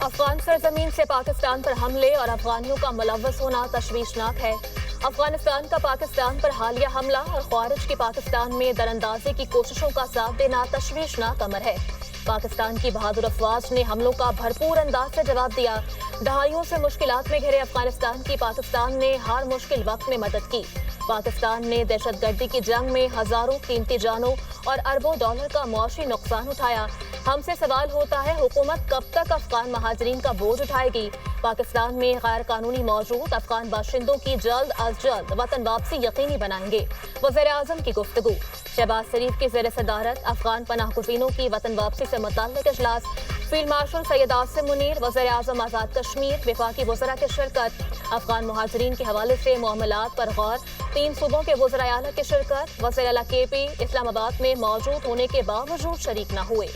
افغان سرزمین سے پاکستان پر حملے اور افغانیوں کا ملوث ہونا تشویشناک ہے۔ افغانستان کا پاکستان پر حالیہ حملہ اور خارج کی پاکستان میں دراندازی کی کوششوں کا ساتھ دینا تشویشناک امر ہے۔ پاکستان کی بہادر افواج نے حملوں کا بھرپور انداز سے جواب دیا۔ دہائیوں سے مشکلات میں گھرے افغانستان کی پاکستان نے ہر مشکل وقت میں مدد کی۔ پاکستان نے دہشت گردی کی جنگ میں ہزاروں قیمتی جانوں اور اربوں ڈالر کا معاشی نقصان اٹھایا۔ ہم سے سوال ہوتا ہے حکومت کب تک افغان مہاجرین کا بوجھ اٹھائے گی؟ پاکستان میں غیر قانونی موجود افغان باشندوں کی جلد از جلد وطن واپسی یقینی بنائیں گے۔ وزیر اعظم کی گفتگو۔ شہباز شریف کی زیر صدارت افغان پناہ گزینوں کی وطن واپسی سے متعلق اجلاس۔ فیلڈ مارشل سید عاصم منیر، وزیر اعظم آزاد کشمیر، وفاقی وزراء کی شرکت۔ افغان مہاجرین کے حوالے سے معاملات پر غور، 3 صوبوں کے وزراء اعلیٰ کی شرکت۔ وزیر اعلیٰ کے پی اسلام آباد میں موجود ہونے کے باوجود شریک نہ ہوئے۔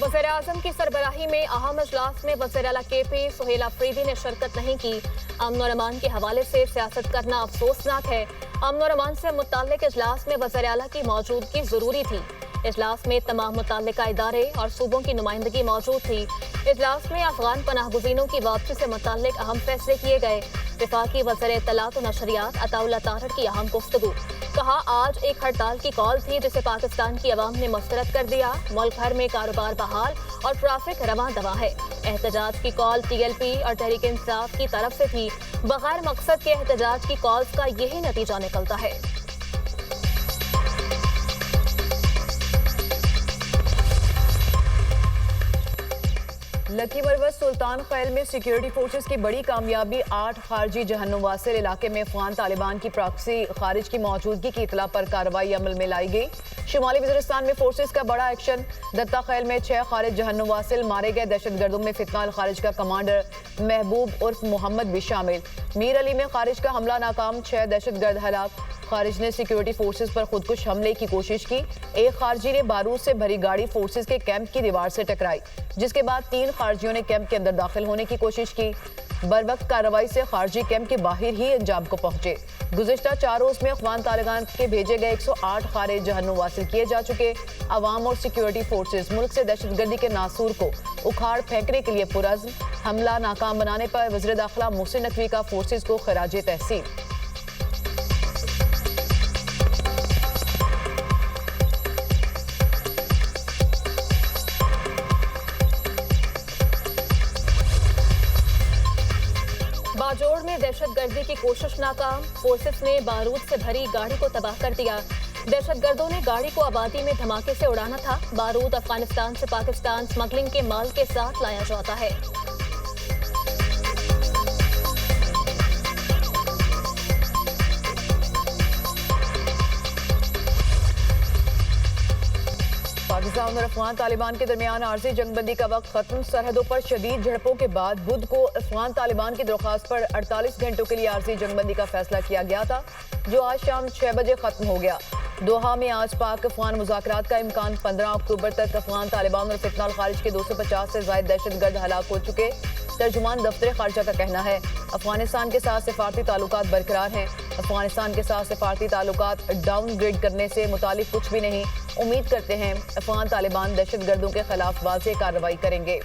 وزیر اعظم کی سربراہی میں اہم اجلاس میں وزیر اعلیٰ کے پی سہیل آفریدی نے شرکت نہیں کی۔ امن و امان کے حوالے سے سیاست کرنا افسوسناک ہے۔ امن و امان سے متعلق اجلاس میں وزیر اعلیٰ کی موجودگی ضروری تھی۔ اجلاس میں تمام متعلقہ ادارے اور صوبوں کی نمائندگی موجود تھی۔ اجلاس میں افغان پناہ گزینوں کی واپسی سے متعلق اہم فیصلے کیے گئے۔ وفاقی وزیر اطلاعات و نشریات عطا اللہ طاہر کی اہم گفتگو۔ کہا آج ایک ہڑتال کی کال تھی جسے پاکستان کی عوام نے مسترد کر دیا۔ ملک بھر میں کاروبار بحال اور ٹریفک رواں دواں ہے۔ احتجاج کی کال ٹی ایل پی اور تحریک انصاف کی طرف سے تھی۔ بغیر مقصد کے احتجاج کی کالز کا یہی نتیجہ نکلتا ہے۔ لکی مروت سلطان خیل میں سیکیورٹی فورسز کی بڑی کامیابی۔ 8 خارجی جہنم واصل علاقے میں افغان طالبان کی پراکسی خارج کی موجودگی کی اطلاع پر کارروائی عمل میں لائی گئی۔ شمالی وزیرستان میں فورسز کا بڑا ایکشن۔ دتا خیل میں 6 خارج جہنم واصل مارے گئے۔ دہشت گردوں میں فتنہ الخارج کا کمانڈر محبوب عرف محمد بھی شامل۔ میر علی میں خارج کا حملہ ناکام، 6 دہشت گرد ہلاک۔ خارج نے سیکیورٹی فورسز پر خودکش حملے کی کوشش کی۔ ایک خارجی نے بارود سے بھری گاڑی فورسز کے کیمپ کی دیوار سے ٹکرائی، جس کے بعد 3 خارجیوں نے کیمپ کے اندر داخل ہونے کی کوشش کی۔ بروقت کارروائی سے خارجی کیمپ کے باہر ہی انجام کو پہنچے۔ گزشتہ 4 روز میں افغان طالبان کے بھیجے گئے 108 خارج جہنم واصل کیے جا چکے۔ عوام اور سیکیورٹی فورسز ملک سے دہشت گردی کے ناسور کو اکھاڑ پھینکنے کے لیے پرعزم۔ حملہ ناکام بنانے پر وزیر داخلہ محسن نقوی کا فورسز کو خراج تحسین۔ باجوڑ میں دہشت گردی کی کوشش ناکام، فورسز نے بارود سے بھری گاڑی کو تباہ کر دیا۔ دہشت گردوں نے گاڑی کو آبادی میں دھماکے سے اڑانا تھا۔ بارود افغانستان سے پاکستان سمگلنگ کے مال کے ساتھ لایا جاتا ہے۔ پاکستان اور افغان طالبان کے درمیان عارضی جنگ بندی کا وقت ختم۔ سرحدوں پر شدید جھڑپوں کے بعد بدھ کو افغان طالبان کی درخواست پر 48 گھنٹوں کے لیے عارضی جنگ بندی کا فیصلہ کیا گیا تھا، جو آج شام 6 بجے ختم ہو گیا۔ دوحہ میں آج پاک افغان مذاکرات کا امکان۔ 15 اکتوبر تک افغان طالبان اور فتنہ الخارج کے 250 سے زائد دہشت گرد ہلاک ہو چکے۔ ترجمان دفتر خارجہ کا کہنا ہے افغانستان کے ساتھ سفارتی تعلقات برقرار ہیں۔ افغانستان کے ساتھ سفارتی تعلقات ڈاؤن گریڈ کرنے سے متعلق کچھ بھی نہیں۔ امید کرتے ہیں افغان طالبان دہشت گردوں کے خلاف واضح کارروائی کریں گے۔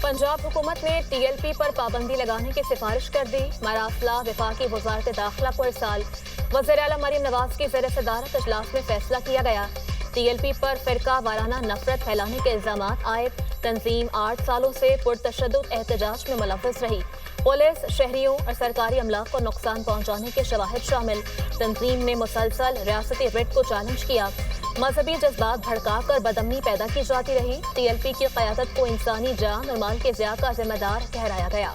پنجاب حکومت نے ٹی ایل پی پر پابندی لگانے کی سفارش کر دی۔ مراسلہ وفاقی وزارت داخلہ کو ارسال۔ وزیر اعلیٰ مریم نواز کی زیر صدارت اجلاس میں فیصلہ کیا گیا۔ ٹی ایل پی پر فرقہ وارانہ نفرت پھیلانے کے الزامات عائد۔ تنظیم 8 سالوں سے پرتشدد احتجاج میں ملوث رہی۔ پولیس، شہریوں اور سرکاری املاک کو نقصان پہنچانے کے شواہد شامل۔ تنظیم نے مسلسل ریاستی ریٹ کو چیلنج کیا۔ مذہبی جذبات بھڑکا کر بدامنی پیدا کی جاتی رہی۔ ٹی ایل پی کی قیادت کو انسانی جان اور مال کے ضیاع کا ذمہ دار ٹھہرایا گیا۔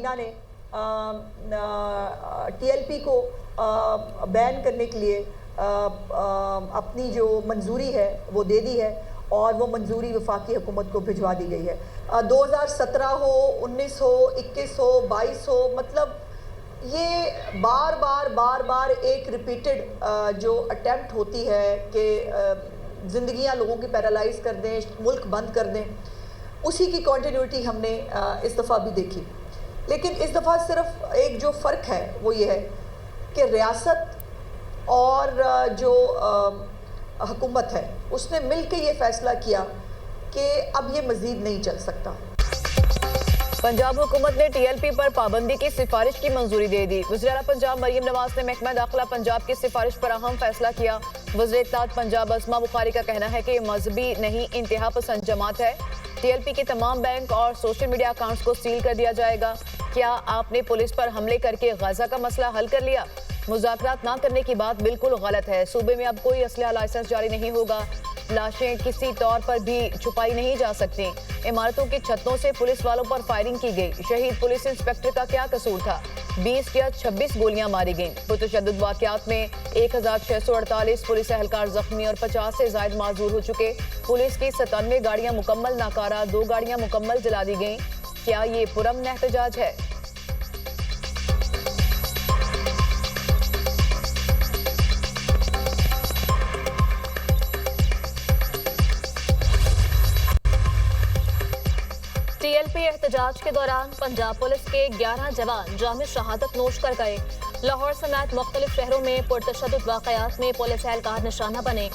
کابینہ نے TLP کو بین کرنے کے لیے اپنی جو منظوری ہے وہ دے دی ہے اور وہ منظوری وفاقی حکومت کو بھجوا دی گئی ہے. 2017 ہو 19 ہو 21 ہو 22 ہو مطلب یہ بار بار ایک ریپیٹڈ جو اٹیمپٹ ہوتی ہے کہ زندگیاں لوگوں کی پیرالائز کر دیں, ملک بند کر دیں, اسی کی کنٹینیوٹی ہم نے اس دفعہ بھی دیکھی. لیکن اس دفعہ صرف ایک جو فرق ہے وہ یہ ہے کہ ریاست اور جو حکومت ہے اس نے مل کے یہ فیصلہ کیا کہ اب یہ مزید نہیں چل سکتا. پنجاب حکومت نے TLP پر پابندی کی سفارش کی منظوری دے دی. وزیر اعلیٰ پنجاب مریم نواز نے محکمہ داخلہ پنجاب کی سفارش پر اہم فیصلہ کیا. وزیر اطلاعات پنجاب اسما بخاری کا کہنا ہے کہ یہ مذہبی نہیں انتہا پسند جماعت ہے. TLP کے تمام بینک اور سوشل میڈیا اکاؤنٹس کو سیل کر دیا جائے گا. کیا آپ نے پولیس پر حملے کر کے غزہ کا مسئلہ حل کر لیا؟ مذاکرات نہ کرنے کی بات بالکل غلط ہے. صوبے میں اب کوئی اسلحہ لائسنس جاری نہیں ہوگا. لاشیں کسی طور پر بھی چھپائی نہیں جا سکتی. عمارتوں کی چھتوں سے پولیس والوں پر فائرنگ کی گئی. شہید پولیس انسپکٹر کا کیا قصور تھا؟ 20 یا 26 گولیاں ماری گئیں. پرتشدد واقعات میں 1648 پولیس اہلکار زخمی اور 50 سے زائد معذور ہو چکے. پولیس کی 97 گاڑیاں مکمل ناکارہ، 2 گاڑیاں مکمل جلا دی گئیں. کیا یہ پرامن احتجاج ہے؟ TLP احتجاج کے دوران پنجاب پولیس کے 11 جوان جامع شہادت نوش کر گئے. لاہور سمیت مختلف شہروں میں پرتشدد واقعات میں پولیس اہلکار نشانہ بنے.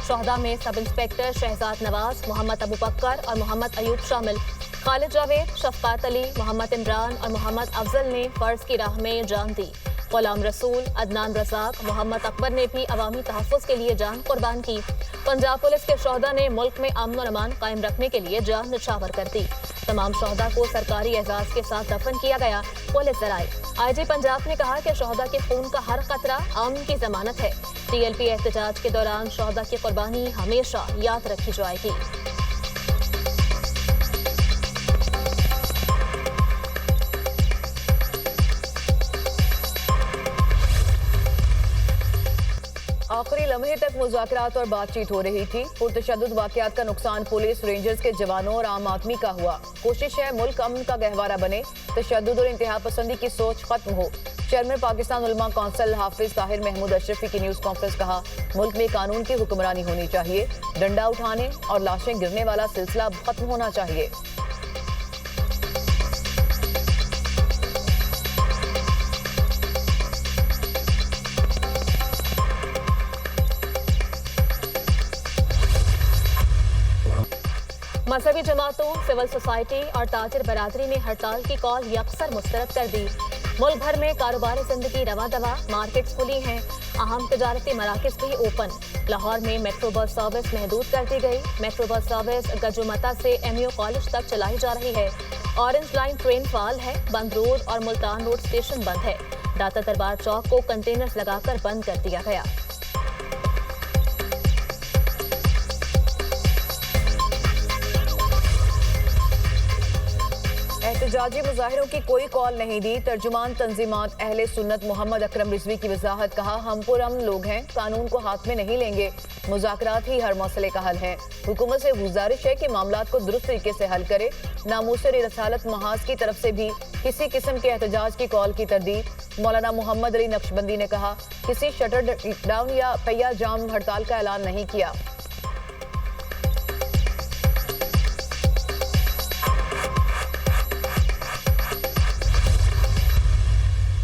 شہداء میں سب انسپکٹر شہزاد نواز، محمد ابو بکر اور محمد ایوب شامل. خالد جاوید، شفقات علی، محمد عمران اور محمد افضل نے فرض کی راہ میں جان دی. غلام رسول، عدنان رزاق، محمد اکبر نے بھی عوامی تحفظ کے لیے جان قربان کی. پنجاب پولیس کے شہداء نے ملک میں امن و امان قائم رکھنے کے لیے جان نچھاور کر دی. تمام شہداء کو سرکاری اعزاز کے ساتھ دفن کیا گیا. پولیس ذرائع IG پنجاب نے کہا کہ شہداء کے خون کا ہر قطرہ امن کی ضمانت ہے. TLP احتجاج کے دوران شہداء کی قربانی ہمیشہ یاد رکھی جائے گی. آخری لمحے تک مذاکرات اور بات چیت ہو رہی تھی. پرتشدد واقعات کا نقصان پولیس، رینجرز کے جوانوں اور عام آدمی کا ہوا. کوشش ہے ملک امن کا گہوارہ بنے، تشدد اور انتہا پسندی کی سوچ ختم ہو. چیئرمین پاکستان علماء کونسل حافظ طاہر محمود اشرفی کی نیوز کانفرنس. کہا ملک میں قانون کی حکمرانی ہونی چاہیے. ڈنڈا اٹھانے اور لاشیں گرنے والا سلسلہ ختم ہونا چاہیے. مذہبی جماعتوں، سول سوسائٹی اور تاجر برادری نے ہڑتال کی کال یکسر مسترد کر دی. ملک بھر میں کاروباری زندگی رواں دواں، مارکیٹس کھلی ہیں، اہم تجارتی مراکز بھی اوپن. لاہور میں میٹرو بس سروس محدود کر دی گئی. میٹرو بس سروس گجومتا سے MU کالج تک چلائی جا رہی ہے. اورنج لائن ٹرین فعال ہے. بند روڈ اور ملتان روڈ اسٹیشن بند ہے. داتا دربار چوک کو کنٹینرز لگا کر بند کر دیا گیا. احتجاجی مظاہروں کی کوئی کال نہیں دی. ترجمان تنظیمات اہل سنت محمد اکرم رضوی کی وضاحت. کہا ہم پرامن لوگ ہیں، قانون کو ہاتھ میں نہیں لیں گے. مذاکرات ہی ہر مسئلے کا حل ہے. حکومت سے گزارش ہے کہ معاملات کو درست طریقے سے حل کرے. ناموس رسالت محاذ کی طرف سے بھی کسی قسم کے احتجاج کی کال کی تردید. مولانا محمد علی نقشبندی نے کہا کسی شٹر ڈاؤن یا پہیہ جام ہڑتال کا اعلان نہیں کیا.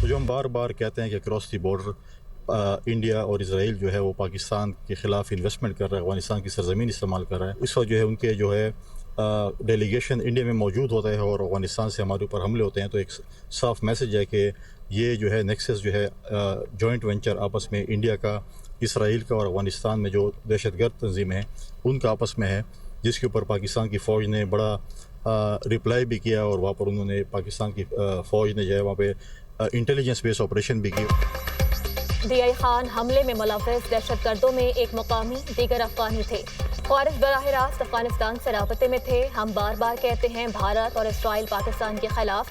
جو ہم بار بار کہتے ہیں کہ کراس دی بارڈر انڈیا اور اسرائیل جو ہے وہ پاکستان کے خلاف انویسٹمنٹ کر رہا ہے، افغانستان کی سرزمین استعمال کر رہا ہے. اس وقت جو ہے ان کے جو ہے ڈیلیگیشن انڈیا میں موجود ہوتا ہے اور افغانستان سے ہمارے اوپر حملے ہوتے ہیں. تو ایک صاف میسج ہے کہ یہ جو ہے نیکسس جو ہے جوائنٹ وینچر آپس میں انڈیا کا، اسرائیل کا اور افغانستان میں جو دہشت گرد تنظیمیں ہیں ان کا آپس میں ہے، جس کے اوپر پاکستان کی فوج نے بڑا رپلائی بھی کیا اور وہاں پر انہوں نے پاکستان کی فوج نے جو ہے وہاں پہ انٹیلیجنس بیس آپریشن بھی کی. DI خان حملے میں ملوث دہشت گردوں میں ایک مقامی، دیگر افغانی تھے. خارج براہ راست افغانستان سے رابطے میں تھے. ہم بار بار کہتے ہیں بھارت اور اسرائیل پاکستان کے خلاف